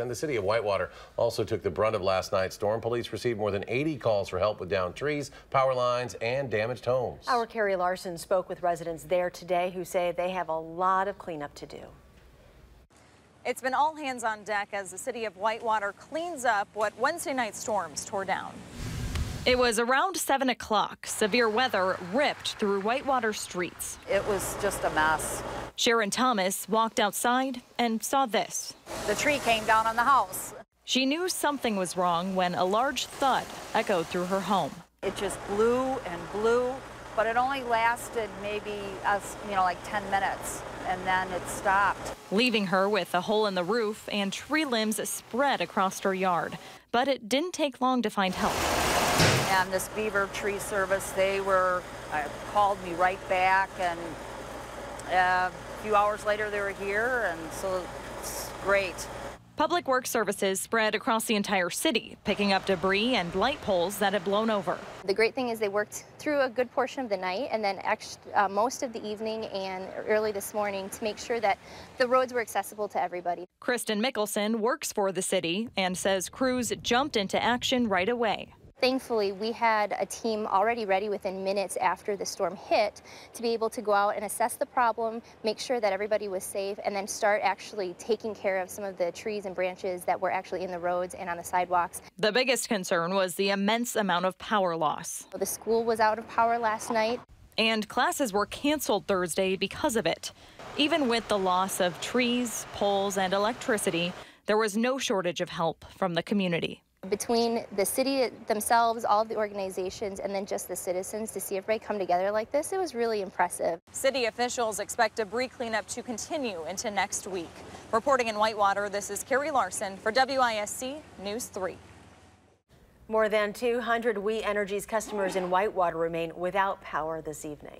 And the city of Whitewater also took the brunt of last night's storm. Police received more than 80 calls for help with downed trees, power lines, and damaged homes. Our Carrie Larson spoke with residents there today who say they have a lot of cleanup to do. It's been all hands on deck as the city of Whitewater cleans up what Wednesday night storms tore down. It was around 7 o'clock. Severe weather ripped through Whitewater streets. It was just a mess. Sharon Thomas walked outside and saw this. The tree came down on the house. She knew something was wrong when a large thud echoed through her home. It just blew and blew, but it only lasted maybe, like 10 minutes, and then it stopped. Leaving her with a hole in the roof and tree limbs spread across her yard. But it didn't take long to find help. And this Beaver Tree Service, they called me right back, and a few hours later they were here, and so it's great. Public Works Services spread across the entire city, picking up debris and light poles that had blown over. The great thing is they worked through a good portion of the night and then most of the evening and early this morning to make sure that the roads were accessible to everybody. Kristen Mickelson works for the city and says crews jumped into action right away. Thankfully, we had a team already ready within minutes after the storm hit to be able to go out and assess the problem, make sure that everybody was safe, and then start actually taking care of some of the trees and branches that were actually in the roads and on the sidewalks. The biggest concern was the immense amount of power loss. The school was out of power last night. And classes were canceled Thursday because of it. Even with the loss of trees, poles, and electricity, there was no shortage of help from the community. Between the city themselves, all of the organizations, and then just the citizens to see everybody come together like this, it was really impressive. City officials expect debris cleanup to continue into next week. Reporting in Whitewater, this is Carrie Larson for WISC News 3. More than 200 We Energies customers in Whitewater remain without power this evening.